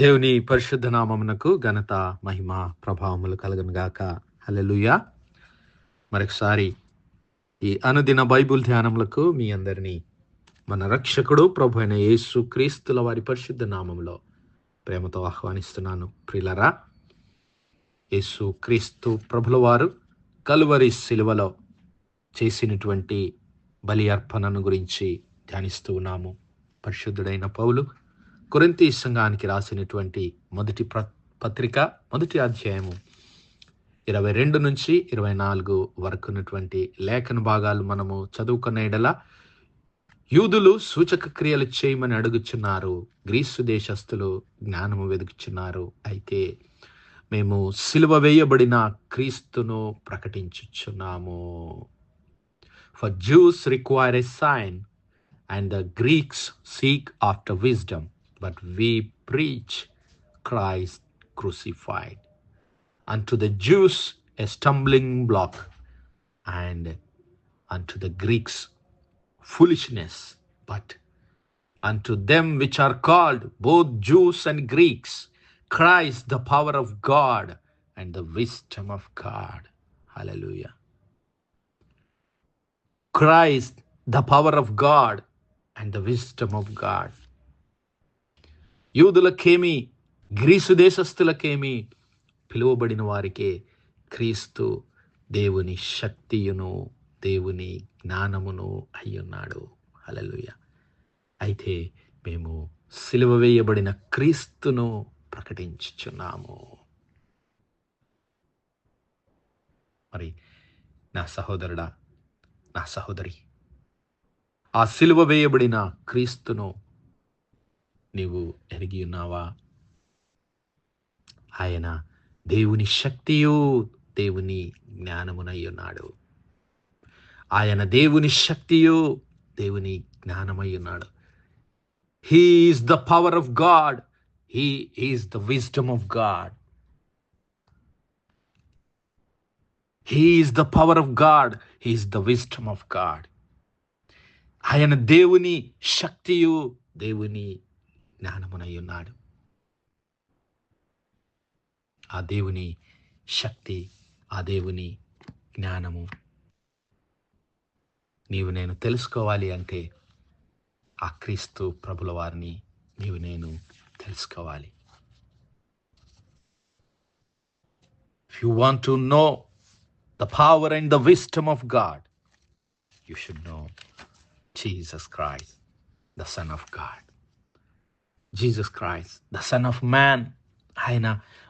దేవుని పరిశుద్ధ నామమునకు ఘనత, మహిమ, ప్రభావములు కలుగును గాక. హల్లెలూయా. మరొకసారి ఈ అనుదిన బైబుల్ ధ్యానములకు మీ అందరినీ మన రక్షకుడు ప్రభు అయిన యేసు క్రీస్తుల వారి పరిశుద్ధ నామములో ప్రేమతో ఆహ్వానిస్తున్నాను. ప్రియులరా, యేసు క్రీస్తు ప్రభుల వారు కలువరి శిలువలో చేసినటువంటి బలి అర్పణను గురించి ధ్యానిస్తూ ఉన్నాము. పరిశుద్ధుడైన పౌలు కొరింథీ సంఘానికి రాసినటువంటి మొదటి పత్రిక మొదటి అధ్యాయము 22 నుంచి 24 వరకు ఉన్నటువంటి లేఖన భాగాలు మనము చదువుకున్న ఎడల, యూదులు సూచక క్రియలు చేయమని అడుగుచున్నారు, గ్రీసు దేశస్థులు జ్ఞానము వెదుకుచున్నారు. అయితే మేము సిలువ వేయబడిన క్రీస్తును ప్రకటించుచున్నాము. For Jews require a sign and the Greeks seek after wisdom, but we preach Christ crucified. Unto the Jews a stumbling block, and unto the Greeks foolishness, but unto them which are called, both Jews and Greeks, Christ the power of God and the wisdom of God. Hallelujah. Christ the power of God and the wisdom of God. యూదులకేమి Greece దేశస్థులకేమి పిలువబడిన వారికే క్రీస్తు దేవుని శక్తియును దేవుని జ్ఞానమును అయ్యున్నాడు. హల్లెలూయా. అయితే మేము సిలువ వేయబడిన క్రీస్తును ప్రకటించుచున్నాము. మరి నా సహోదరుడా, నా సహోదరి, ఆ సిలువ వేయబడిన క్రీస్తును నీవు ఎరిగి ఉన్నావా? ఆయన దేవుని శక్తియు దేవుని జ్ఞానమునై ఉన్నాడు. ఆయన దేవుని శక్తియు దేవుని జ్ఞానమై ఉన్నాడు. He is the power of God. He is the wisdom of God. He is the power of God. He is the wisdom of God. ఆయన దేవుని శక్తియు దేవుని జ్ఞానమునై ఉన్నాడు. ఆ దేవుని శక్తి, ఆ దేవుని జ్ఞానము నీవు నేను తెలుసుకోవాలి అంటే ఆ క్రీస్తు ప్రభుల వారిని నీవు నేను తెలుసుకోవాలి. If you want to know the power and the wisdom of God, you should know Jesus Christ, the Son of God. Jesus Christ, the Son of Man. ఆయన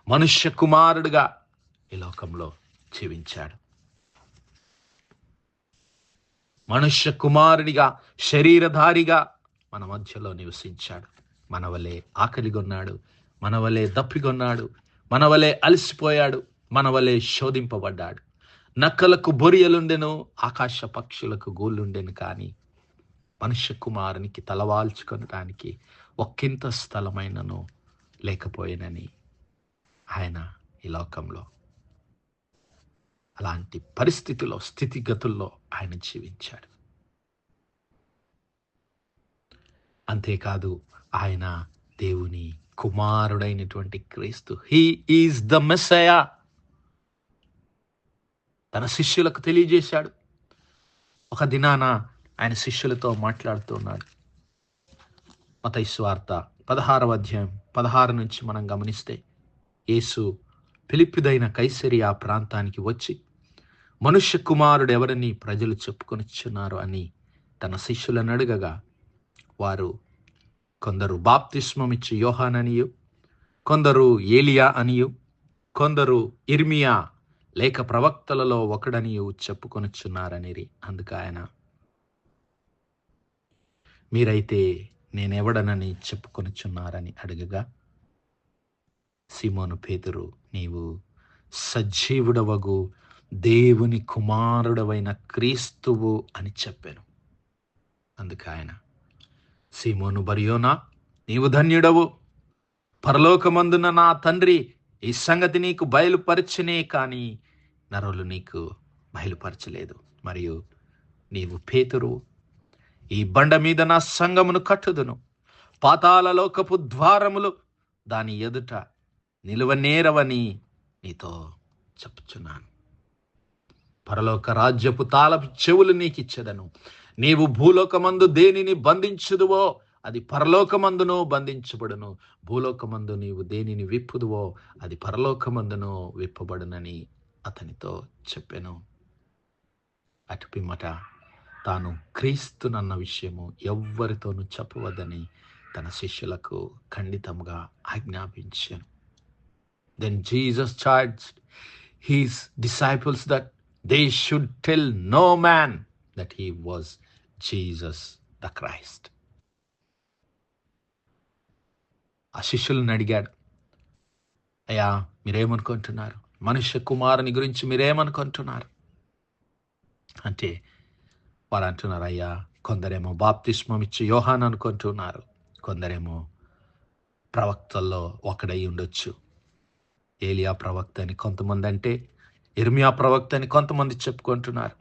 మనుష్య కుమారుడుగా ఈ లోకంలో జీవించాడు. మనుష్య కుమారుడిగా శరీరధారిగా మన మధ్యలో నివసించాడు. మన వలె ఆకలిగొన్నాడు, మన వలె దప్పిగొన్నాడు, మన వలె అలసిపోయాడు, మన వలె శోధింపబడ్డాడు. నక్కలకు బొరియలుండెను, ఆకాశ పక్షులకు గూళ్ళుండెను, కానీ మనుష్య కుమారునికి తలవాల్చుకొనడానికి ఒక్కింత స్థలమైనను లేకపోయేనని ఆయన ఈ లోకంలో అలాంటి పరిస్థితిలో, స్థితిగతుల్లో ఆయన జీవించాడు. అంతేకాదు, ఆయన దేవుని కుమారుడైనటువంటి క్రీస్తు. హీ ఈజ్ ద మెస్సయా. తన శిష్యులకు తెలియజేశాడు. ఒక దినాన ఆయన శిష్యులతో మాట్లాడుతున్నాడు. మత్తయి సువార్త 16వ అధ్యాయం 16 నుంచి మనం గమనిస్తే, యేసు ఫిలిప్పీదైన కైసరియా ప్రాంతానికి వచ్చి, మనుష్య కుమారుడు ఎవరని ప్రజలు చెప్పుకొనిచున్నారు అని తన శిష్యులను అడగగా, వారు కొందరు బాప్తిస్మమిచ్చు యోహాననియు, కొందరు ఏలియా అనియు, కొందరు ఇర్మియా లేక ప్రవక్తలలో ఒకడనియు చెప్పుకొనిచున్నారనిరి. అందుకు ఆయన, మీరైతే నేనెవడనని చెప్పుకొనిచున్నారని అడగగా, సీమోను పేతురు, నీవు సజీవుడవగు దేవుని కుమారుడవైన క్రీస్తువు అని చెప్పాను. అందుకు ఆయన, సీమోను బర్యోనా, నీవు ధన్యుడవు. పరలోకమందున నా తండ్రి ఈ సంగతి నీకు బయలుపరచనే కానీ నరులు నీకు బయలుపరచలేదు. మరియు నీవు పేతురు, ఈ బండ మీద నా సంఘమును కట్టుదును, పాతాళలోకపు ద్వారములు దాని ఎదుట నిలువనేరవని నీతో చెప్పుచున్నాను. పరలోక రాజ్యపు తాళపు చెవులు నీకు ఇచ్చెదను. నీవు భూలోకమందు దేనిని బంధించుదువో అది పరలోకమందును బంధించబడును. భూలోకమందు నీవు దేనిని విప్పుదువో అది పరలోకమందును విప్పబడునని అతనితో చెప్పెను. అటు పిమ్మట తాను క్రీస్తునన్న విషయము ఎవ్వరితోనూ చెప్పవద్దని తన శిష్యులకు ఖండితంగా ఆజ్ఞాపించాను. Then Jesus charged his disciples that they should tell no man that he was Jesus the Christ. ఆ శిష్యులను అడిగాడు, అయ్యా మీరేమనుకుంటున్నారు? మనుష్య కుమారుని గురించి మీరేమనుకుంటున్నారు అంటే వారు అంటున్నారు, అయ్యా కొందరేమో బాప్తిస్మం ఇచ్చి యోహాను అనుకుంటున్నారు, కొందరేమో ప్రవక్తల్లో ఒకడై ఉండొచ్చు, ఏలియా ప్రవక్త అని కొంతమంది అంటే, ఇర్మియా ప్రవక్త అని కొంతమంది చెప్పుకుంటున్నారు,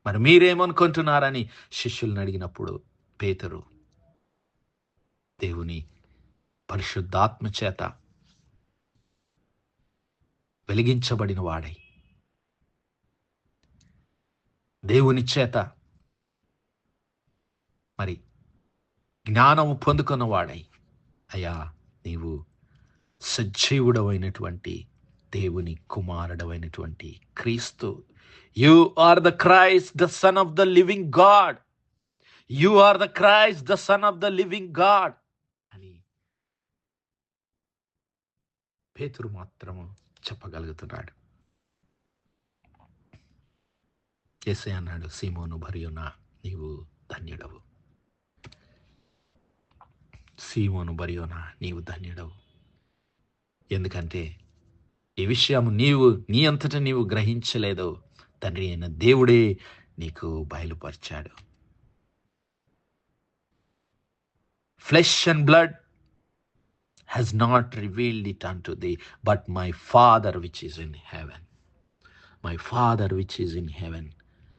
మరి మీరేమనుకుంటున్నారని శిష్యులను అడిగినప్పుడు పేతురు దేవుని పరిశుద్ధాత్మ చేత వెలిగించబడిన వాడై, దేవుని చేత మరి జ్ఞానము పొందుకున్న వాడై, అయ్యా నీవు సజీవుడమైనటువంటి దేవుని కుమారుడమైనటువంటి క్రీస్తు, you are the Christ the son of the living God, you are the Christ the son of the living God అని పేతురు మాత్రము చెప్పగలుగుతున్నాడు. యేసయ్య అన్నాడు, సీమోను బర్యోనా నీవు ధన్యుడవు, సీమోను బర్యోనా నీవు ధన్యుడవు. ఎందుకంటే ఈ విషయం నీ అంతటా నీవు గ్రహించలేదు, తండ్రి అయిన దేవుడే నీకు బయలుపరిచాడు. Flesh and blood has not revealed it unto thee, but my Father which is in heaven. My Father which is in heaven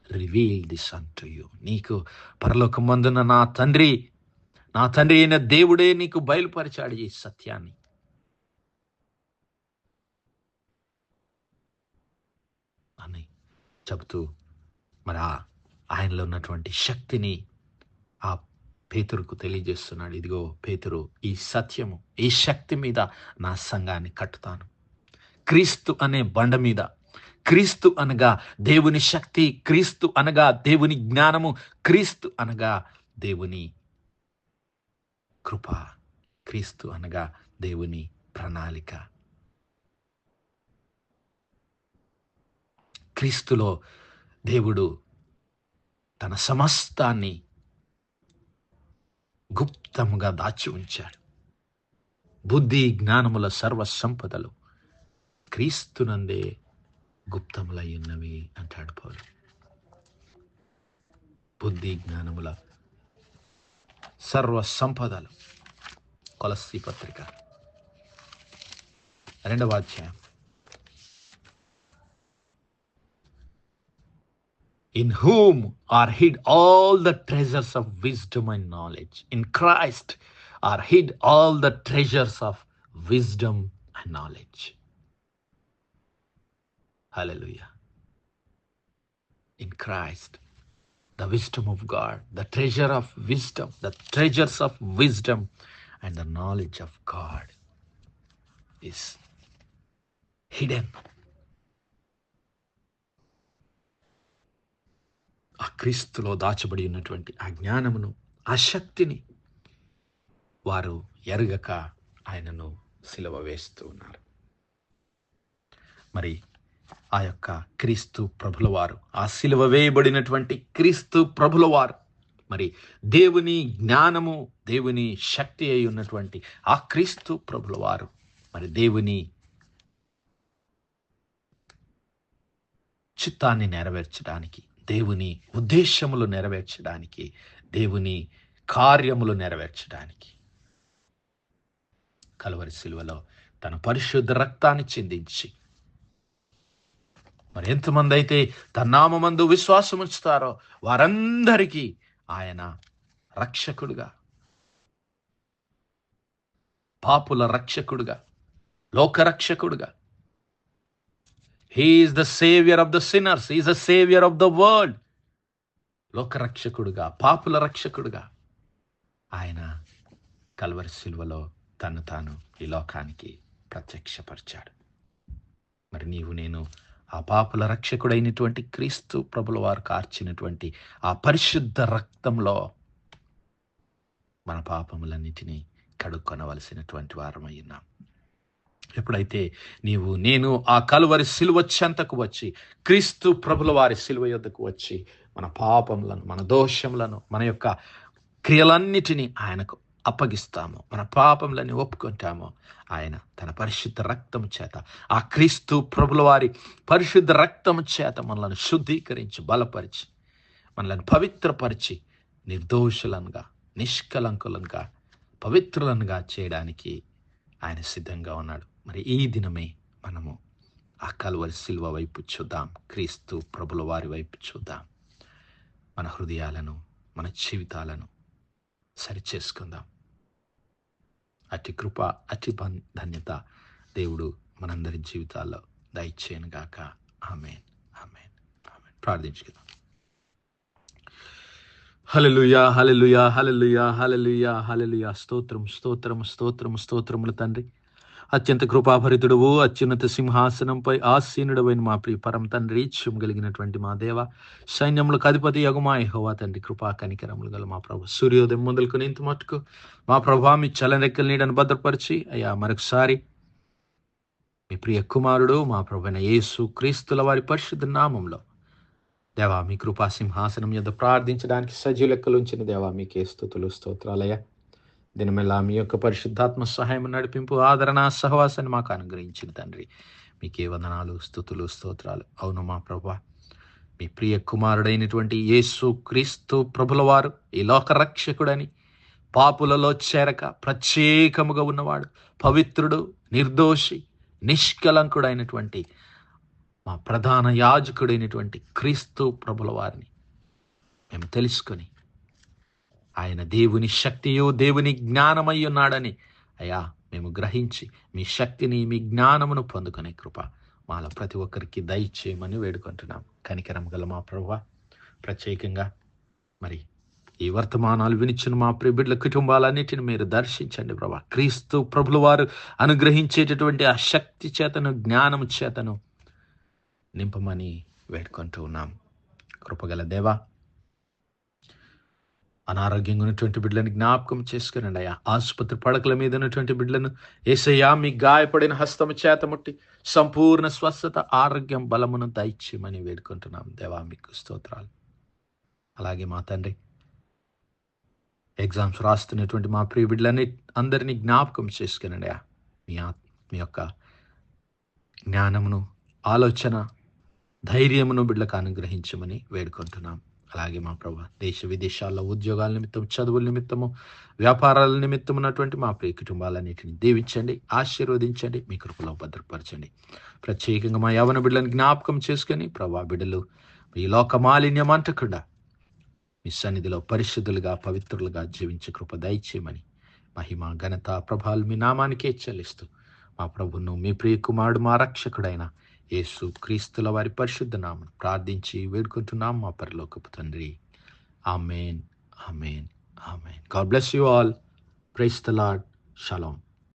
revealed this unto you. నీకు పరలోకమందున నా తండ్రి అయిన దేవుడే నీకు బయలుపరిచాడు ఈ సత్యాన్ని. అని చెబుతూ మరి ఆయనలో ఉన్నటువంటి శక్తిని ఆ పేతురుకు తెలియజేస్తున్నాడు. ఇదిగో పేతురు, ఈ సత్యము, ఈ శక్తి మీద నా సంఘాన్ని కట్టుతాను. క్రీస్తు అనే బండ మీద, క్రీస్తు అనగా దేవుని శక్తి, క్రీస్తు అనగా దేవుని జ్ఞానము, క్రీస్తు అనగా దేవుని కృప, క్రీస్తు అనగా దేవుని ప్రణాళిక. క్రీస్తులో దేవుడు తన సమస్తాన్ని గుప్తముగా దాచి ఉంచాడు. బుద్ధి జ్ఞానముల సర్వ సంపదలు క్రీస్తునందే గుప్తములై ఉన్నవి అంటాడు పౌలు. బుద్ధి జ్ఞానముల సర్వ సంపదలు. కొలస్సీ పత్రిక 2వ అధ్యాయం. In whom are hid all the treasures of wisdom and knowledge. In Christ are hid all the treasures of wisdom and knowledge. Hallelujah. In Christ, the wisdom of God, the treasure of wisdom, the treasures of wisdom and the knowledge of God is hidden. ఆ క్రీస్తులో దాచబడి ఉన్నటువంటి ఆ జ్ఞానమును, ఆ శక్తిని వారు ఎరగక ఆయనను సిలువ వేస్తూ ఉన్నారు. మరి ఆ యొక్క క్రీస్తు ప్రభుల వారు, ఆ సిలువ వేయబడినటువంటి క్రీస్తు ప్రభుల వారు, మరి దేవుని జ్ఞానము, దేవుని శక్తి అయి ఉన్నటువంటి ఆ క్రీస్తు ప్రభుల వారు, మరి దేవుని చిత్తాన్ని నెరవేర్చడానికి, దేవుని ఉద్దేశములు నెరవేర్చడానికి, దేవుని కార్యములు నెరవేర్చడానికి కల్వరి సిలువలో తన పరిశుద్ధ రక్తాన్ని చిందించి, మరి ఎంతమంది అయితే తన నామమందు విశ్వాసం ఉంచుతారో వారందరికీ ఆయన రక్షకుడుగా, పాపుల రక్షకుడుగా, లోకరక్షకుడుగా. He's the saviour of the sinners, he's the saviour of the world. లోకరక్షకుడుగా, పాపుల రక్షకుడుగా ఆయన కల్వరి శిలువలో తను తాను ఈ లోకానికి ప్రత్యక్షపరిచాడు. మరి నీవు నేను ఆ పాపుల రక్షకుడైనటువంటి క్రీస్తు ప్రభుల వారు కార్చినటువంటి ఆ పరిశుద్ధ రక్తంలో మన పాపములన్నిటినీ కడుక్కొనవలసినటువంటి వారమై ఉన్నాం. ఎప్పుడైతే నీవు నేను ఆ కలువరి సిలువ చెంతకు వచ్చి క్రీస్తు ప్రభుల వారి సిలువ యొద్దకు వచ్చి మన పాపములను, మన దోషములను, మన యొక్క క్రియలన్నిటినీ ఆయనకు అప్పగిస్తాము, మన పాపములని ఒప్పుకుంటాము, ఆయన తన పరిశుద్ధ రక్తము చేత, ఆ క్రీస్తు ప్రభుల వారి పరిశుద్ధ రక్తము చేత మనలను శుద్ధీకరించి, బలపరిచి, మనలను పవిత్రపరిచి, నిర్దోషులనుగా, నిష్కలంకులంగా, పవిత్రులనుగా చేయడానికి ఆయన సిద్ధంగా ఉన్నాడు. మరి ఈ దినమే మనము ఆ కల్వరి సిలువ వైపు చూద్దాం, క్రీస్తు ప్రభుల వారి వైపు చూద్దాం. మన హృదయాలను, మన జీవితాలను సరిచేసుకుందాం. అతి కృప, అతి ధన్యత దేవుడు మనందరి జీవితాల్లో దయచేయను గాక. ఆమేన్, ఆమేన్, ఆమేన్. ప్రార్థించుకుందాం. హల్లెలూయా, హల్లెలూయా, హల్లెలూయా, హల్లెలూయా, హల్లెలూయా. స్తోత్రం, స్తోత్రం, స్తోత్రం, స్తోత్రములు తండ్రి. అత్యంత కృపాభరితుడువు, అత్యున్నత సింహాసనంపై ఆసీనుడవైన మా ప్రియ పరమ తండ్రి, ఇత్యం కలిగినటువంటి మా దేవ, సైన్యములకు అధిపతి యెహోవా యెహోవా తండ్రి, కృపా కనికరములు గల మా ప్రభు, సూర్యోదయం మొదలుకొని ఇంత మట్టుకు మా ప్రభా మీ చలనెక్కల నీడను భద్రపరిచి అయ్యా మరొకసారి మీ ప్రియ కుమారుడు మా ప్రభువైన యేసు క్రీస్తుల వారి పరిశుద్ధ నామంలో దేవా మీ కృపా సింహాసనం యొద్ద ప్రార్థించడానికి సజీవ లెక్కలు ఉంచిన దేవా మీకే స్తుతులు, స్తోత్రాలయ్యా. దినమెల్లా మీ యొక్క పరిశుద్ధాత్మ సహాయం, నడిపింపు, ఆదరణ, సహవాసాన్ని మాకు అనుగ్రహించిన తండ్రి మీకే వందనాలు, స్తుతులు, స్తోత్రాలు. అవును మా ప్రభా, మీ ప్రియ కుమారుడైనటువంటి యేసు క్రీస్తు ప్రభుల వారు ఈ లోక రక్షకుడని, పాపులలో చేరక ప్రత్యేకముగా ఉన్నవాడు, పవిత్రుడు, నిర్దోషి, నిష్కలంకుడైనటువంటి మా ప్రధాన యాజకుడైనటువంటి క్రీస్తు ప్రభుల వారిని మేము తెలుసుకొని ఆయన దేవుని శక్తియు, దేవుని జ్ఞానమై ఉన్నాడని అయ్యా మేము గ్రహించి మీ శక్తిని, మీ జ్ఞానమును పొందుకునే కృప మాలో ప్రతి ఒక్కరికి దయచేయమని వేడుకుంటున్నాం. కనికరం గల మా ప్రభువా, ప్రత్యేకంగా మరి ఈ వర్తమానాలు వినిచిన మా ప్రియ బిడ్డల కుటుంబాలన్నిటిని మీరు దర్శించండి ప్రభా. క్రీస్తు ప్రభుల వారు అనుగ్రహించేటటువంటి ఆ శక్తి చేతను, జ్ఞానము చేతను నింపమని వేడుకుంటూ ఉన్నాం. కృపగల దేవా, అనారోగ్యంగా ఉన్నటువంటి బిడ్డలను జ్ఞాపకం చేసుకునండి అయ్యా. ఆసుపత్రి పడకల మీద ఉన్నటువంటి బిడ్డలను యేసయ్యా మీ గాయపడిన హస్తము చేత ముట్టి సంపూర్ణ స్వస్థత, ఆరోగ్యం, బలమును దయచేయమని వేడుకుంటున్నాం దేవా. మీకు స్తోత్రాలు. అలాగే మా తండ్రి, ఎగ్జామ్స్ రాస్తున్నటువంటి మా ప్రియ బిడ్డలని అందరినీ జ్ఞాపకం చేసుకునండి అయ్యా. మీ యొక్క జ్ఞానమును, ఆలోచన, ధైర్యమును బిడ్డలకు అనుగ్రహించమని వేడుకుంటున్నాం. అలాగే మా ప్రభా, దేశ విదేశాల్లో ఉద్యోగాల నిమిత్తం, చదువుల నిమిత్తము, వ్యాపారాల నిమిత్తం ఉన్నటువంటి మా ప్రియ కుటుంబాలన్నిటిని దీవించండి, ఆశీర్వదించండి, మీ కృపలో భద్రపరచండి. ప్రత్యేకంగా మా యవన బిడ్డలను జ్ఞాపకం చేసుకొని ప్రభా, బిడ్డలు ఈ లోక మాలిన్యం అంటకుండా మీ సన్నిధిలో పరిశుద్ధులుగా, పవిత్రులుగా జీవించే కృప దయచేయమని మహిమ, ఘనత, ప్రభావాలు మీ నామానికే చెల్లిస్తూ మా ప్రభును, మీ ప్రియ కుమారుడు, మా రక్షకుడైన యేసు క్రీస్తుల వారి పరిశుద్ధ నామమున ప్రార్థించి వేడుకుంటున్నాం మా పరలోకపు తండ్రి. ఆమేన్, ఆమేన్, ఆమేన్. God bless you all. Praise the Lord. Shalom.